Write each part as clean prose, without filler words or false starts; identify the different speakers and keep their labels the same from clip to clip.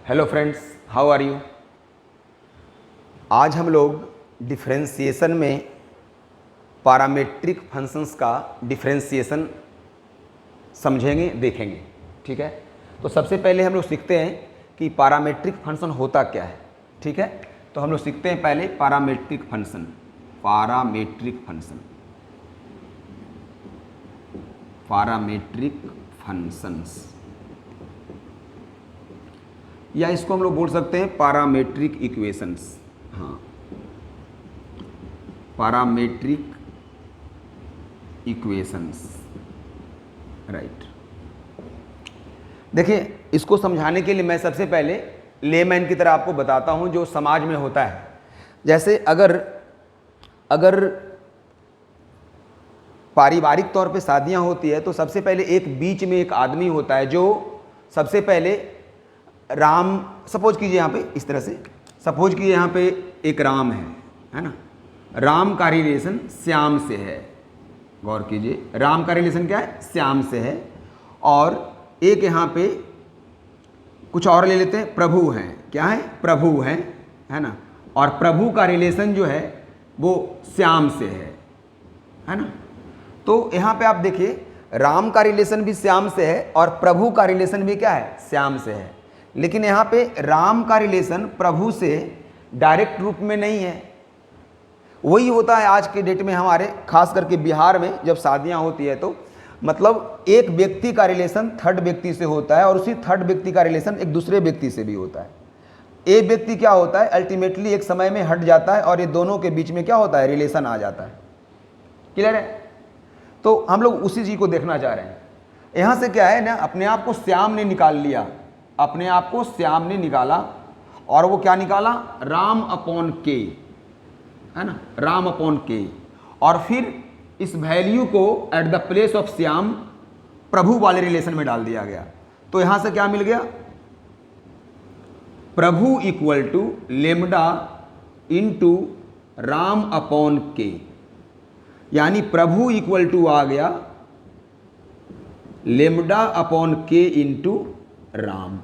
Speaker 1: Hello friends, how are you. आज हम लोग डिफरेंशिएशन में पैरामीट्रिक फंक्शंस का डिफरेंशिएशन समझेंगे, देखेंगे। ठीक है, तो सबसे पहले हम लोग सीखते हैं कि पैरामीट्रिक फंक्शन होता क्या है। ठीक है, तो हम लोग सीखते हैं पहले parametric function. Parametric function, parametric functions, या इसको हम लोग बोल सकते हैं पैरामीट्रिक इक्वेशंस। हाँ, पैरामीट्रिक इक्वेशंस, राइट। देखिए, इसको समझाने के लिए मैं सबसे पहले लेमैन की तरह आपको बताता हूं जो समाज में होता है। जैसे अगर पारिवारिक तौर पे शादियां होती है तो सबसे पहले एक बीच में एक आदमी होता है जो सबसे पहले राम, सपोज कीजिए यहाँ पे इस तरह से, सपोज कीजिए यहाँ पे एक राम है ना। राम का रिलेशन श्याम से है। गौर कीजिए, राम का रिलेशन क्या है? श्याम से है। और एक यहाँ पे कुछ और ले लेते हैं, प्रभु हैं। क्या है? प्रभु हैं, है ना। और प्रभु का रिलेशन जो है वो श्याम से है ना। तो यहाँ पे आप देखिए, राम का रिलेशन भी श्याम से है और प्रभु का रिलेशन भी क्या है? श्याम से है। लेकिन यहाँ पे राम का रिलेशन प्रभु से डायरेक्ट रूप में नहीं है। वही होता है आज के डेट में हमारे, खास करके बिहार में जब शादियां होती है तो मतलब एक व्यक्ति का रिलेशन थर्ड व्यक्ति से होता है और उसी थर्ड व्यक्ति का रिलेशन एक दूसरे व्यक्ति से भी होता है। एक व्यक्ति क्या होता है, अल्टीमेटली एक समय में हट जाता है और ये दोनों के बीच में क्या होता है? रिलेशन आ जाता है। क्लियर है? तो हम लोग उसी चीज को देखना चाह रहे हैं। यहां से क्या है ना, अपने आप को श्याम ने निकाल लिया, अपने आप को श्याम ने निकाला। और वो क्या निकाला? राम अपॉन के, है ना, राम अपॉन के। और फिर इस वैल्यू को at the place of Shyam Prabhu वाले रिलेशन में डाल दिया गया। तो यहां से क्या मिल गया? Prabhu equal to lambda into Ram upon K, यानी प्रभु इक्वल टू आ गया lambda upon K into Ram.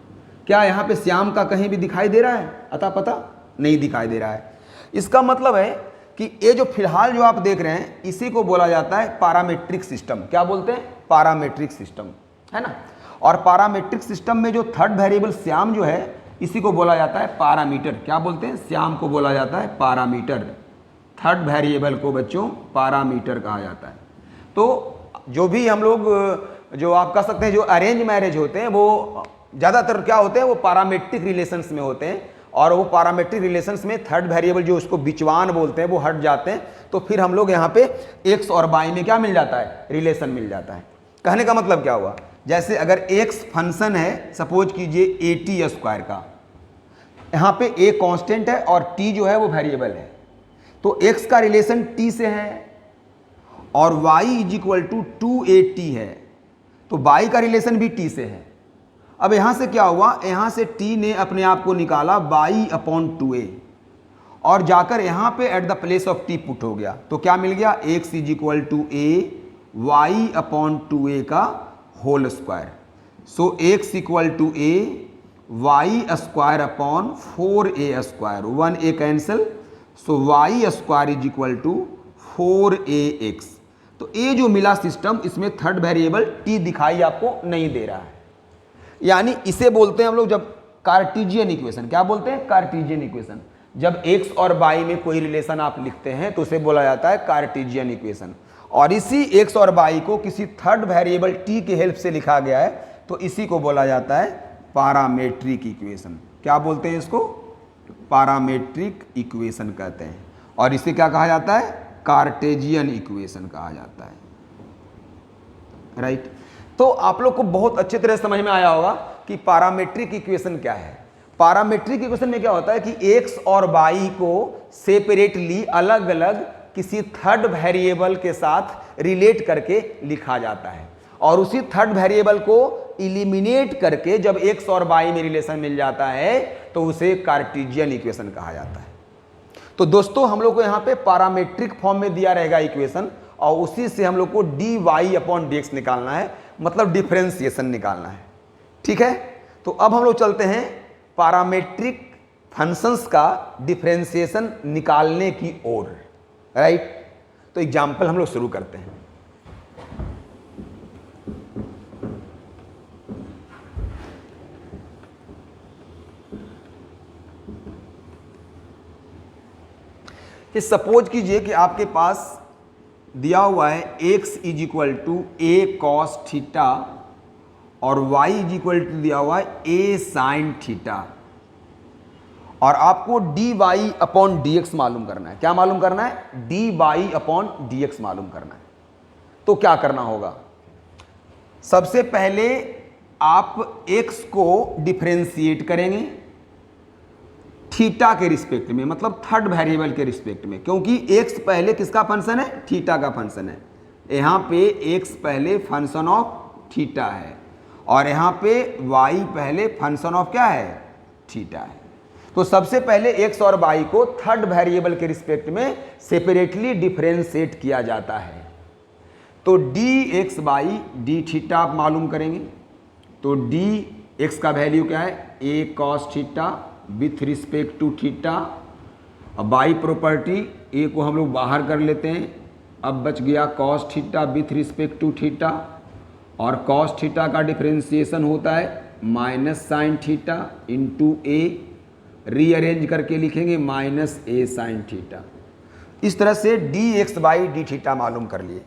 Speaker 1: क्या यहां पे श्याम का कहीं भी दिखाई दे रहा है? अता पता नहीं दिखाई दे रहा है। इसका मतलब है कि ये जो फिलहाल जो आप देख रहे हैं इसी को बोला जाता है पैरामीट्रिक सिस्टम। क्या बोलते हैं? पैरामीट्रिक सिस्टम, है ना। और पैरामीट्रिक सिस्टम में जो थर्ड वेरिएबल श्याम जो है इसी को बोला जाता है पैरामीटर। क्या बोलते हैं? श्याम को बोला जाता है पैरामीटर। थर्ड वेरिएबल को बच्चों पैरामीटर कहा जाता है। तो जो भी हम लोग, जो आप कह सकते हैं जो अरेंज मैरिज होते हैं वो ज़्यादातर क्या होते हैं? वो पैरामीट्रिक रिलेशंस में होते हैं। और वो पैरामीट्रिक रिलेशंस में थर्ड वेरिएबल जो उसको बिचवान बोलते हैं वो हट जाते हैं। तो फिर हम लोग यहाँ पे एक्स और वाई में क्या मिल जाता है? रिलेशन मिल जाता है। कहने का मतलब क्या हुआ? जैसे अगर एक्स फंक्शन है, सपोज कीजिए ए टी स्क्वायर का, यहाँ पे ए कांस्टेंट है और टी जो है वो वेरिएबल है। तो एक्स का रिलेशन टी से है और Y is equal to 2at है, तो वाई का रिलेशन भी टी से है। अब यहां से क्या हुआ? यहां से t ने अपने आप को निकाला y अपॉन 2a और जाकर यहां पे at the place of t put हो गया। तो क्या मिल गया? x is equal to a y upon 2a का whole square. So x equal to a y square upon 4a square, 1a cancel, so y square is equal to 4ax। तो ये जो मिला सिस्टम, इसमें थर्ड वेरिएबल t दिखाई आपको नहीं दे रहा है। यानी इसे बोलते हैं हम लोग जब कार्टेशियन इक्वेशन। क्या बोलते हैं? Cartesian equation. जब x और y में कोई रिलेशन आप लिखते हैं तो उसे बोला जाता है कार्टेशियन इक्वेशन। और इसी x और y को किसी थर्ड वेरिएबल t की हेल्प से लिखा गया है तो इसी को बोला जाता है पैरामीट्रिक इक्वेशन। क्या बोलते हैं इसको? पैरामीट्रिक इक्वेशन कहते हैं। और इसे क्या कहा जाता है? कार्टेशियन इक्वेशन कहा जाता है, राइट। तो आप लोग को बहुत अच्छे तरह समझ में आया होगा कि पैरामीट्रिक इक्वेशन क्या है। पैरामीट्रिक इक्वेशन में क्या होता है कि एक्स और वाई को सेपरेटली अलग अलग किसी थर्ड वेरिएबल के साथ रिलेट करके लिखा जाता है और उसी थर्ड वेरिएबल को इलिमिनेट करके जब एक्स और वाई में रिलेशन मिल जाता है तो उसे कार्टेशियन इक्वेशन कहा जाता है। तो दोस्तों, हम लोग को यहाँ पे पैरामीट्रिक फॉर्म में दिया रहेगा इक्वेशन और उसी से हम लोग को d Y upon D x निकालना है, मतलब डिफरेंशिएशन निकालना है। ठीक है, तो अब हम लोग चलते हैं पैरामीट्रिक फंक्शंस का डिफरेंशिएशन निकालने की ओर, राइट। तो एग्जाम्पल हम लोग शुरू करते हैं। कि सपोज कीजिए कि आपके पास दिया हुआ है x is equal to a cos theta और y इज इक्वल टू दिया हुआ है ए साइन थीटा, और आपको dy अपॉन dx मालूम करना है। क्या मालूम करना है? dy अपॉन dx मालूम करना है। तो क्या करना होगा? सबसे पहले आप x को डिफरेंशिएट करेंगे थीटा के रिस्पेक्ट में, मतलब थर्ड वेरिएबल के रिस्पेक्ट में, क्योंकि x पहले किसका फंक्शन है? थीटा का फंक्शन है। यहाँ पे x पहले फंक्शन ऑफ थीटा है और यहाँ पे y पहले फंक्शन ऑफ क्या है? थीटा है। तो सबसे पहले x और y को थर्ड वेरिएबल के रिस्पेक्ट में सेपरेटली डिफरेंशिएट किया जाता है। तो dx बाई डी थीटा आप मालूम करेंगे। तो dx का वैल्यू क्या है? a cos theta with respect to theta. अब बाई प्रॉपर्टी a को हम लोग बाहर कर लेते हैं, अब बच गया cos theta with respect to theta, और कॉस थीटा का डिफरेंशिएशन होता है minus sine theta into a, rearrange करके लिखेंगे माइनस ए साइन थीटा। इस तरह से dx बाई डी थीटा मालूम कर लिए।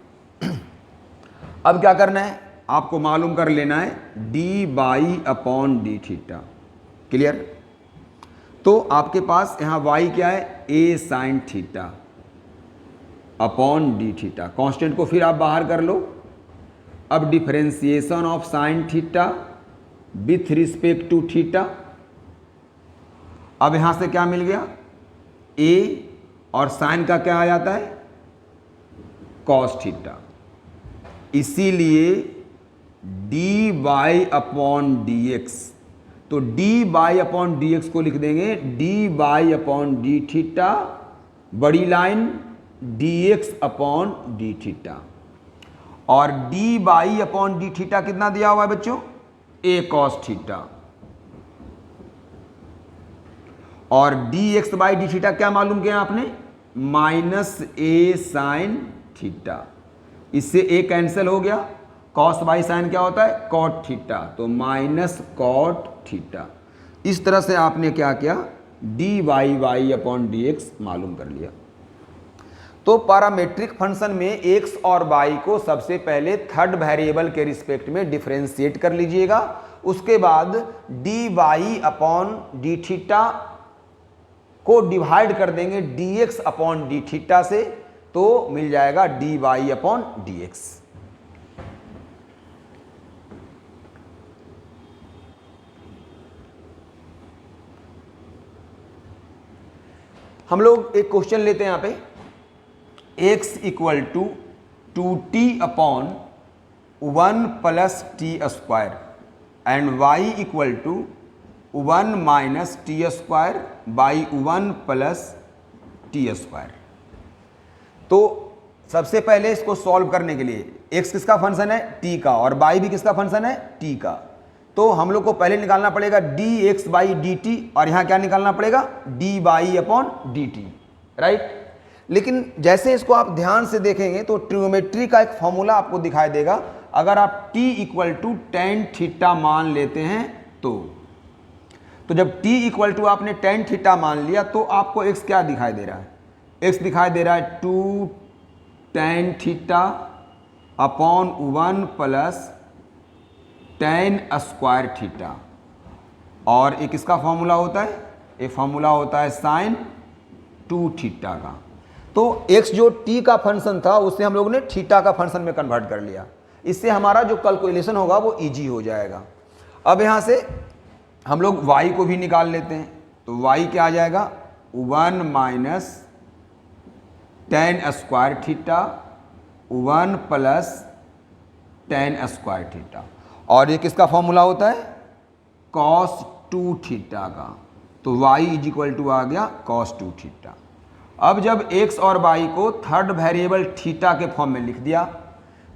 Speaker 1: अब क्या करना है? आपको मालूम कर लेना है D by upon D theta. Clear? तो आपके पास यहाँ y क्या है? A sine theta upon D theta. Constant को फिर आप बाहर कर लो। अब differentiation of sine theta with respect to theta. अब यहाँ से क्या मिल गया? a, और साइन का क्या आ जाता है? Cos theta. इसीलिए D by upon D X, तो D by upon D X को लिख देंगे D by upon D theta, बड़ी line D X upon D theta, और D by upon D theta कितना दिया हुआ है बच्चों? ए कॉस थीटा, और D x by D theta क्या मालूम किया आपने? Minus A sine theta. इससे ए कैंसिल हो गया, कॉस बाई साइन क्या होता है? कॉट थीटा, तो माइनस कॉट थीटा। इस तरह से आपने क्या किया? D Y upon D x मालूम कर लिया। तो पैरामीट्रिक फंक्शन में x और y को सबसे पहले थर्ड वेरिएबल के रिस्पेक्ट में डिफरेंशिएट कर लीजिएगा। उसके बाद d Y upon D theta को डिवाइड कर देंगे dx अपॉन डी थीटा से, तो मिल जाएगा d Y upon D x. हम लोग एक क्वेश्चन लेते हैं यहाँ पे। x equal to 2t upon 1 plus t square and y equal to 1 minus t square by 1 plus t square. तो सबसे पहले इसको सॉल्व करने के लिए x किसका फंक्शन है? t का, और y भी किसका फंक्शन है? t का। तो हम लोग को पहले निकालना पड़ेगा dx बाई डी टी, और यहाँ क्या निकालना पड़ेगा? D by upon D T, right. लेकिन जैसे इसको आप ध्यान से देखेंगे तो ट्रिग्नोमेट्री का एक फॉर्मूला आपको दिखाई देगा। अगर आप t equal to tan theta मान लेते हैं तो जब t इक्वल टू आपने टेन थीटा मान लिया तो आपको x क्या दिखाई दे रहा है? x दिखाई दे रहा है 2 tan theta upon 1 plus ten square theta, और एक इसका फॉर्मूला होता है, एक फॉर्मूला होता है साइन 2 थीटा का। तो x जो t का फंक्शन था उससे हम लोगों ने थीटा का फंक्शन में कन्वर्ट कर लिया। इससे हमारा जो कैलकुलेशन होगा वो इजी हो जाएगा। अब यहाँ से हम लोग y को भी निकाल लेते हैं। तो y क्या आ जाएगा? 1 minus ten square theta 1 plus ten square theta, और ये किसका फॉर्मूला होता है? कॉस 2 थीटा का। तो y इज इक्वल टू आ गया कॉस 2 थीटा। अब जब x और y को थर्ड वेरिएबल थीटा के फॉर्म में लिख दिया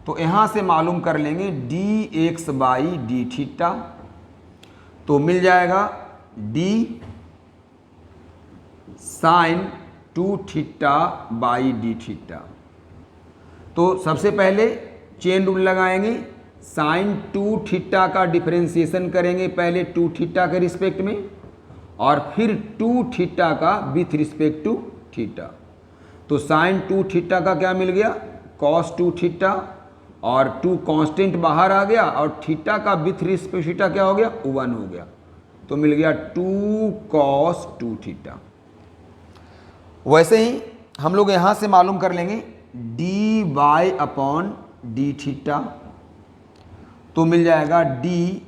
Speaker 1: तो यहाँ से मालूम कर लेंगे D x by D theta. तो मिल जाएगा d sine 2 theta by D theta. तो सबसे पहले चेन रूल लगाएंगे, साइन 2 थीटा का डिफरेंशिएशन करेंगे पहले 2 थीटा के रिस्पेक्ट में, और फिर 2 थीटा का विथ रिस्पेक्ट टू थीटा। तो साइन 2 थीटा का क्या मिल गया, कॉस 2 थीटा, और 2 कांस्टेंट बाहर आ गया, और थीटा का विथ रिस्पेक्ट थीटा क्या हो गया, 1 हो गया। तो मिल गया 2 कॉस 2 थीटा। वैसे ही हम लोग यहाँ से मालूम कर लेंगे D Y upon D theta. तो मिल जाएगा डी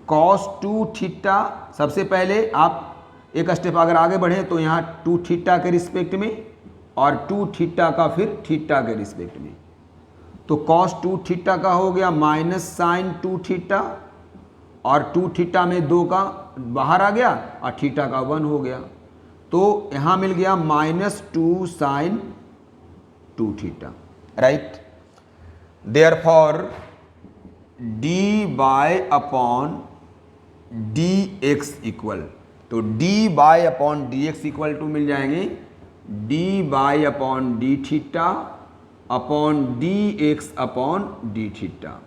Speaker 1: कॉस 2 थीटा। सबसे पहले आप एक स्टेप अगर आगे बढ़े तो यहाँ 2 थीटा के रिस्पेक्ट में, और 2 थीटा का फिर थीटा के रिस्पेक्ट में। तो कॉस 2 थीटा का हो गया माइनस साइन 2 थीटा, और 2 थीटा में 2 का बाहर आ गया, और थीटा का 1 हो गया। तो यहाँ मिल गया -2 sine 2 theta, right. Therefore D Y upon D X equal, तो D Y upon D X equal to मिल जाएंगे D Y upon D theta upon D X upon D theta.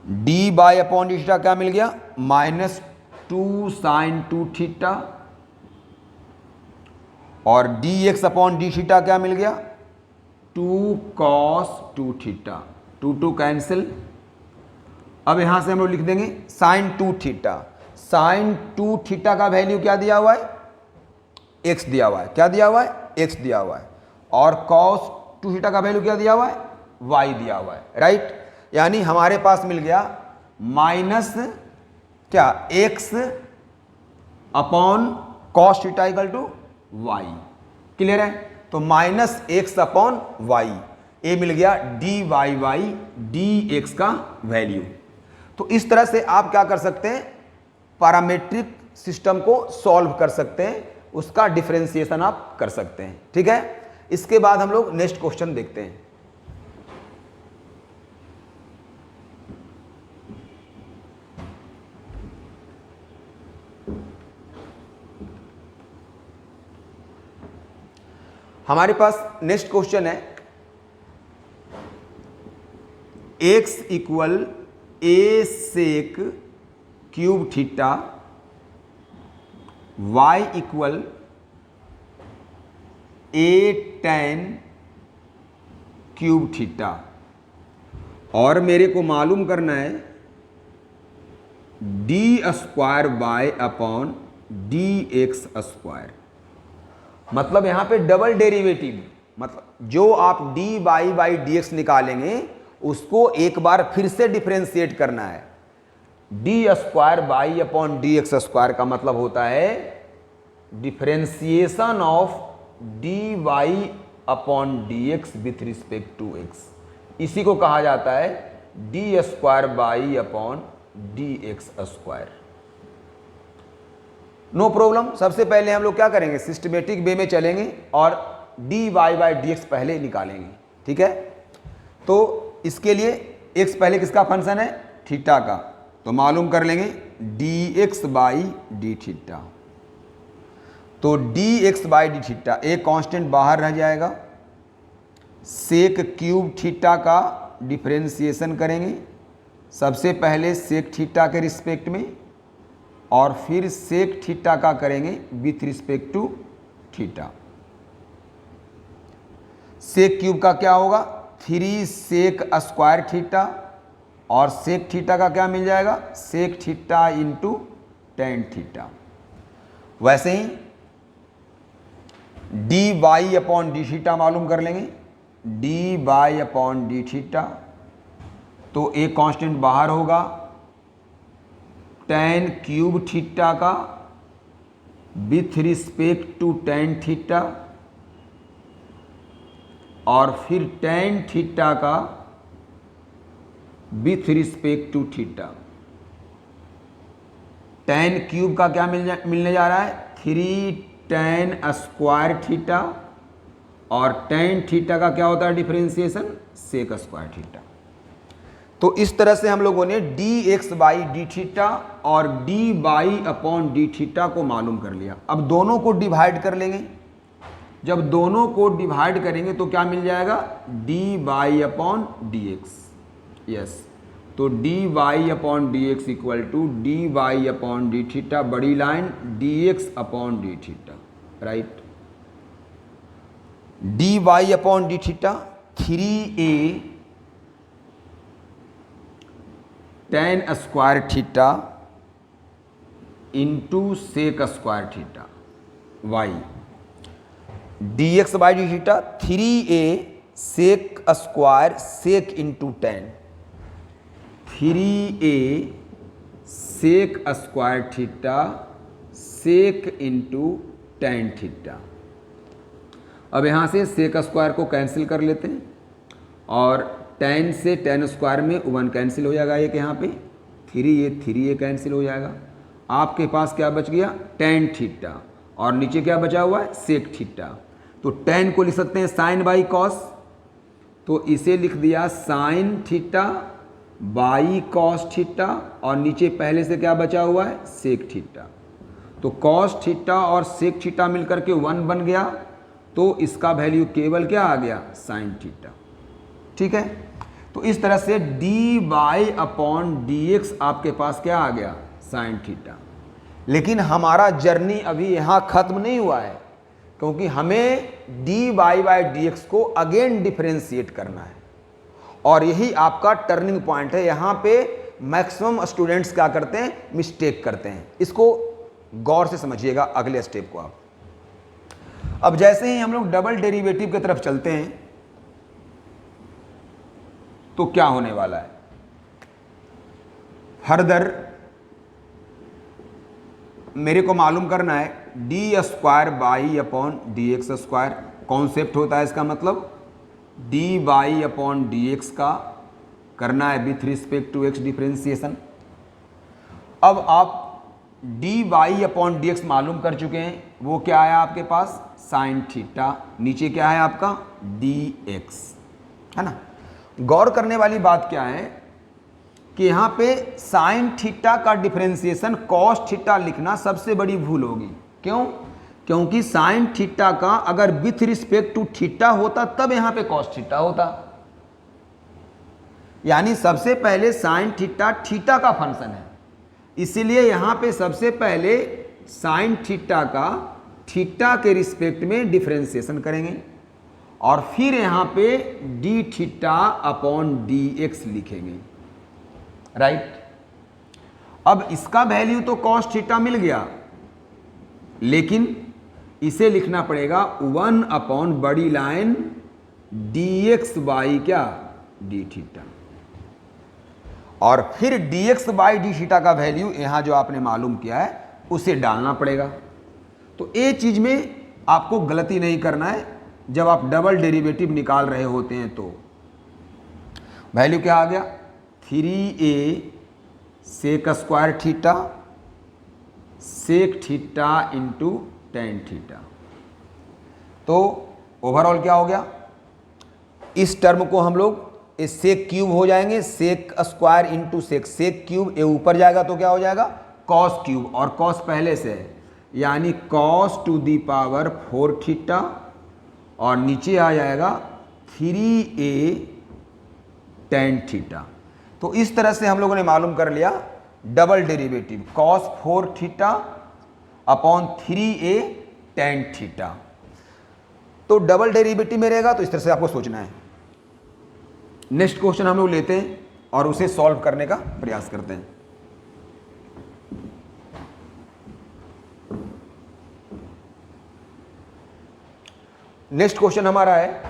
Speaker 1: D Y upon D theta क्या मिल गया, -2 sine 2 theta, और D X upon D theta क्या मिल गया, 2 कॉस 2 थीटा। 2 कैंसिल। अब यहां से हम लोग लिख देंगे साइन 2 थीटा। साइन 2 थीटा का वैल्यू क्या दिया हुआ है, एक्स दिया हुआ है। क्या दिया हुआ है, एक्स दिया हुआ है। और कॉस 2 थीटा का वैल्यू क्या दिया हुआ है, वाई दिया हुआ है, राइट। यानी हमारे पास मिल गया माइनस क्या, x upon cos theta equal to y. Clear है। तो -x अपॉन वाई, ये मिल गया d y y D x का वैल्यू। तो इस तरह से आप क्या कर सकते हैं, पैरामीट्रिक सिस्टम को सॉल्व कर सकते हैं, उसका डिफरेंशिएशन आप कर सकते हैं। ठीक है। इसके बाद हम लोग नेक्स्ट क्वेश्चन देखते हैं। हमारे पास नेक्स्ट क्वेश्चन है, x equal a sec cube theta, y equal a tan cube theta, और मेरे को मालूम करना है d square y upon D x square. मतलब यहां पे डबल डेरिवेटिव, मतलब जो आप d y by d x निकालेंगे उसको एक बार फिर से डिफरेंशिएट करना है। D square y upon D x square का मतलब होता है differentiation of d Y upon D x with respect to x. इसी को कहा जाता है d square y upon D x square. No problem. सबसे पहले हम लोग क्या करेंगे, सिस्टमेटिक वे में चलेंगे और d y by d x पहले निकालेंगे। ठीक है। तो इसके लिए एक्स पहले किसका फंक्शन है, थीटा का, तो मालूम कर लेंगे D x by D theta. तो D x by D theta, एक कांस्टेंट बाहर रह जाएगा। सेक क्यूब थीटा का डिफरेंशिएशन करेंगे, सबसे पहले सेक थीटा के रिस्पेक्ट में, और फिर सेक थीटा का करेंगे with respect to theta. Sec cube का क्या होगा, 3 सेक स्क्वायर थीटा, और सेक थीटा का क्या मिल जाएगा, sec theta into tan theta. वैसे ही D Y upon D theta मालूम कर लेंगे, D Y upon D theta. तो एक कांस्टेंट बाहर होगा, टेन क्यूब थीटा का with respect to tan theta, और फिर टेन थीटा का with respect to theta. Tan cube का क्या मिलने जा रहा है, 3 टेन स्क्वायर थीटा, और टेन थीटा का क्या होता है डिफरेंशिएशन, सेक स्क्वायर थीटा। तो इस तरह से हम लोगों ने D x by D theta और D by upon D theta को मालूम कर लिया। अब दोनों को डिवाइड कर लेंगे। जब दोनों को डिवाइड करेंगे तो क्या मिल जाएगा, D by upon D X. Yes, तो D Y upon D X equal to D Y upon D theta, बड़ी line D X upon D theta, right. D Y upon D theta 3a tan square theta into sec square theta y, D x by D theta 3a sec square sec into tan, 3a sec square theta sec into tan theta. अब यहाँ से sec square को cancel कर लेते हैं और ten से ten square में 1 कैंसिल हो जाएगा, एक यहाँ पे 3a कैंसिल हो जाएगा। आपके पास क्या बच गया, टेन थीटा और नीचे क्या बचा हुआ है, सेक थीटा। तो टेन को लिख सकते हैं साइन बाई कॉस, तो इसे लिख दिया sine theta by cos theta और नीचे पहले से क्या बचा हुआ है, सेक थीटा। तो कॉस थीटा और सेक थीटा मिलकर के 1 बन गया, तो इसका वैल्यू केवल क्या आ गया, साइन थीटा। ठीक है, तो इस तरह से D by upon D x आपके पास क्या आ गया, साइन थीटा। लेकिन हमारा जर्नी अभी यहाँ खत्म नहीं हुआ है, क्योंकि हमें D by by d X को अगेन डिफरेंशिएट करना है और यही आपका टर्निंग पॉइंट है। यहाँ पे मैक्सिमम स्टूडेंट्स क्या करते हैं, मिस्टेक करते हैं। इसको गौर से समझिएगा अगले स्टेप को आप। अब जैसे ही हम लोग डबल डेरिवेटिव की तरफ चलते हैं तो क्या होने वाला है, फर्दर मेरे को मालूम करना है d square by upon D x square. Concept होता है इसका मतलब d by upon D x का करना है with respect to x differentiation. अब आप d Y upon D x मालूम कर चुके हैं, वो क्या आया आपके पास, साइन थीटा, नीचे क्या है आपका डी एक्स, है ना। गौर करने वाली बात क्या है कि यहाँ पे साइन थीटा का डिफरेंशिएशन कॉस थीटा लिखना सबसे बड़ी भूल होगी। क्यों, क्योंकि साइन थीटा का अगर विथ रिस्पेक्ट टू थीटा होता तब यहाँ पे कॉस थीटा होता, यानी सबसे पहले साइन थीटा थीटा का फंक्शन है, इसीलिए यहाँ पे सबसे पहले साइन थीटा का थीटा के रिस्पेक्ट में डिफरेंशिएशन करेंगे और फिर यहाँ पे D theta upon D x लिखेंगे, राइट। अब इसका वैल्यू तो कॉस थीटा मिल गया, लेकिन इसे लिखना पड़ेगा 1 अपॉन बड़ी लाइन डी एक्स बाई क्या, डी थीटा, और फिर D x by D theta का वैल्यू यहाँ जो आपने मालूम किया है उसे डालना पड़ेगा। तो ये चीज़ में आपको गलती नहीं करना है जब आप डबल डेरिवेटिव निकाल रहे होते हैं। तो वैल्यू क्या आ गया, 3a sec square theta sec theta into tan theta. तो ओवरऑल क्या हो गया, इस टर्म को हम लोग सेक क्यूब हो जाएंगे, sec square into sec, sec cube ये ऊपर जाएगा तो क्या हो जाएगा, कॉस क्यूब, और कॉस पहले से है यानी cos to the power 4 theta, और नीचे आ जाएगा 3a टेन थीटा। तो इस तरह से हम लोगों ने मालूम कर लिया double derivative cos 4 theta upon 3a ten theta. तो डबल डेरिवेटिव में रहेगा तो इस तरह से आपको सोचना है। नेक्स्ट क्वेश्चन हम लोग लेते हैं और उसे सॉल्व करने का प्रयास करते हैं। नेक्स्ट क्वेश्चन हमारा है,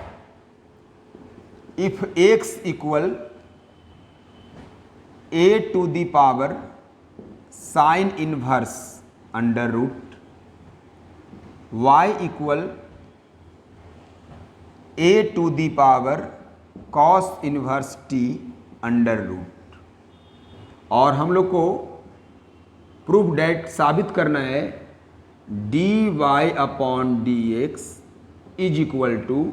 Speaker 1: if x equal a to the power sine inverse under root y equal a to the power cos inverse t under root, और हम लोग को प्रूफ डेट साबित करना है dy upon dx is equal to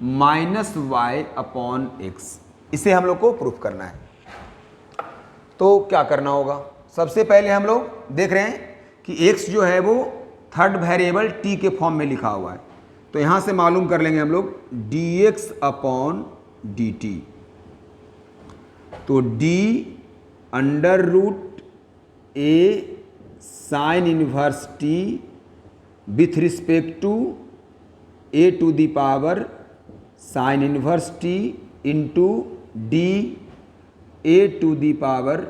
Speaker 1: -y upon x। इसे हम लोग को प्रूफ करना है। तो क्या करना होगा, सबसे पहले हम लोग देख रहे हैं कि x जो है वो थर्ड वेरिएबल t के फॉर्म में लिखा हुआ है, तो यहाँ से मालूम कर लेंगे हम लोग dx अपॉन dt। तो d under root a sine inverse t with respect to a to the power sine inverse t इंटू d a to the power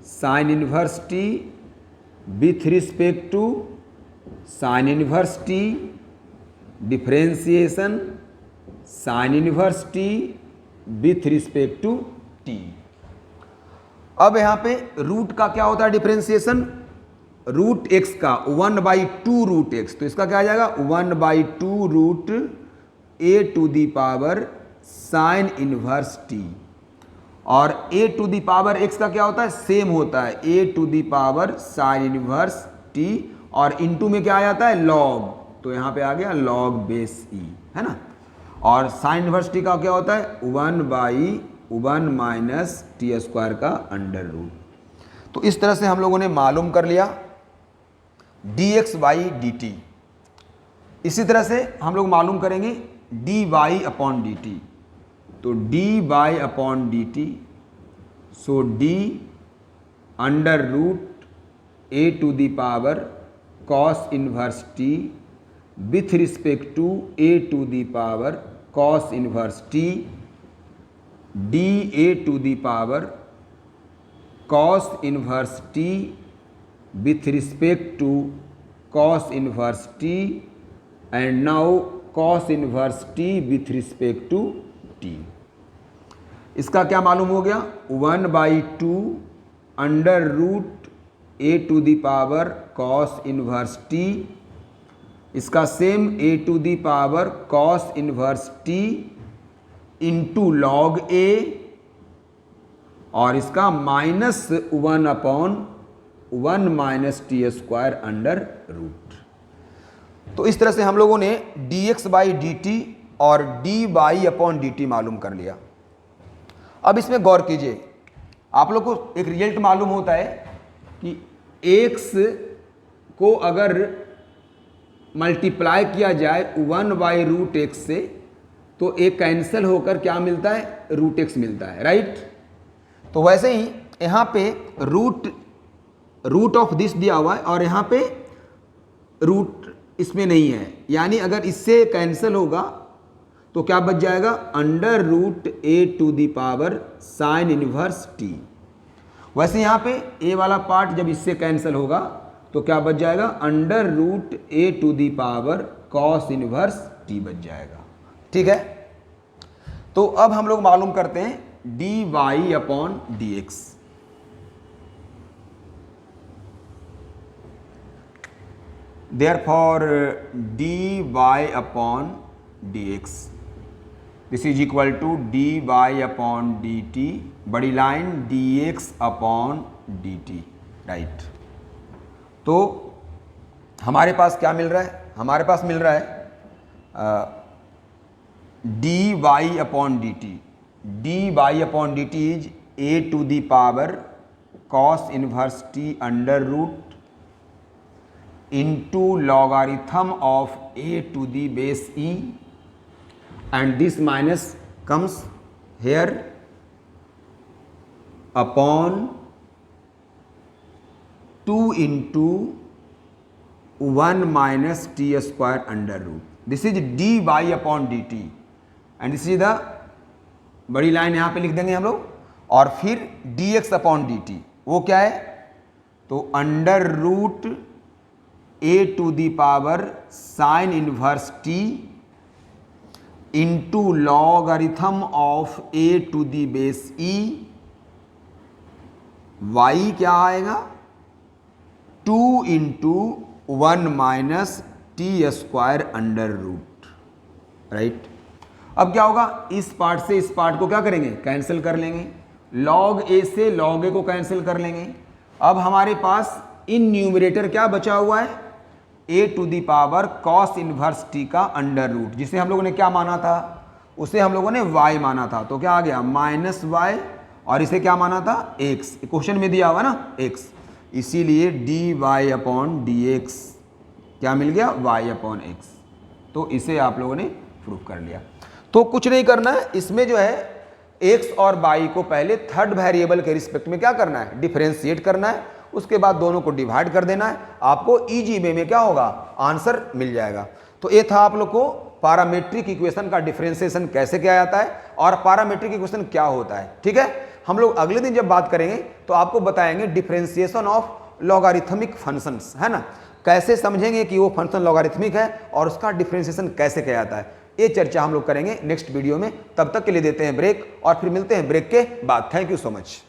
Speaker 1: sine inverse t with respect to sine inverse t differentiation sine inverse t with respect to t। अब यहाँ पे root का क्या होता है differentiation, root x का 1/2 root x, तो इसका क्या आ जाएगा 1/2 root a to the power sine inverse t। और a to the power x का क्या होता है, सेम होता है a to the power sine inverse t, और इनटू में क्या आ जाता है लॉग, तो यहाँ पे आ गया लॉग बेस e, है ना। और साइन इनवर्स t का क्या होता है 1/1 माइनस टी स्क्वायर का अंडर रूट। तो इस तरह से हम लोगों ने मालूम कर लिया dx बाई dt। इसी तरह से हम लोग मालूम करेंगे dy अपॉन dt। तो dy upon dt, so d under root a to the power cos inverse t with respect to a to the power cos inverse t d a to the power cos inverse t with respect to cos inverse t and now cos inverse t with respect to t। इसका क्या मालूम हो गया 1/2 under root a to the power cos inverse t, इसका same a to the power cos inverse t into log a, और इसका -1/1 minus t square under root. तो इस तरह से हम लोगों ने dx बाई dt और dy अपॉन dt मालूम कर लिया। अब इसमें गौर कीजिए, आप लोग को एक रिजल्ट मालूम होता है कि x को अगर मल्टीप्लाई किया जाए 1/√x से तो एक कैंसिल होकर क्या मिलता है √x मिलता है, राइट। तो वैसे ही यहाँ पे रूट ऑफ दिस दिया हुआ है और यहाँ पे रूट इसमें नहीं है, यानी अगर इससे कैंसिल होगा तो क्या बच जाएगा under root a to the power sine inverse t। वैसे यहाँ पे a वाला पार्ट जब इससे कैंसिल होगा तो क्या बच जाएगा under root a to the power cos inverse t बच जाएगा, ठीक है। तो अब हम लोग मालूम करते हैं dy upon dx। Therefore dy upon dx this is equal to dy upon dt, बड़ी line dx upon dt, right. तो हमारे पास क्या मिल रहा है, हमारे पास मिल रहा है dy upon dt। dy upon dt is a to the power cos inverse t under root into logarithm of a to the base e, and this minus comes here upon 2 into 1 minus t square under root। This is dy upon dt and this is the बड़ी line यहाँ पे लिख देंगे हम लोग, और फिर dx upon dt वो क्या है, तो under root a to the power sine inverse t into logarithm of a to the base e, y क्या आएगा 2 into 1 minus t square under root, right. अब क्या होगा, इस पार्ट से इस पार्ट को क्या करेंगे कैंसिल कर लेंगे, लॉग a से लॉग a को कैंसिल कर लेंगे। अब हमारे पास इन न्यूमरेटर क्या बचा हुआ है a to the power cos inverse t का अंडर रूट, जिसे हम लोगों ने क्या माना था उसे हम लोगों ने y माना था, तो क्या आ गया माइनस वाई, और इसे क्या माना था x, क्वेश्चन में दिया हुआ ना x, इसीलिए dy अपॉन dx क्या मिल गया y अपॉन x। तो इसे आप लोगों ने प्रूफ कर लिया। तो कुछ नहीं करना है, इसमें जो है x और y को पहले थर्ड वेरिएबल के रिस्पेक्ट में क्या करना है, डिफरेंशिएट करना है, उसके बाद दोनों को डिवाइड कर देना है, आपको इजी वे में क्या होगा आंसर मिल जाएगा। तो ये था आप लोग को पैरामीट्रिक इक्वेशन का डिफरेंशिएशन कैसे किया जाता है और पैरामीट्रिक इक्वेशन क्या होता है। ठीक है, हम लोग अगले दिन जब बात करेंगे तो आपको बताएंगे डिफरेंशिएशन ऑफ लॉगरिथमिक फंक्शंस, है ना, कैसे समझेंगे कि वो फंक्शन लॉगरिथमिक है और उसका डिफरेंशिएशन कैसे किया जाता है। ये चर्चा हम लोग करेंगे नेक्स्ट वीडियो में। तब तक के लिए देते हैं ब्रेक और फिर मिलते हैं ब्रेक के बाद। Thank you so much.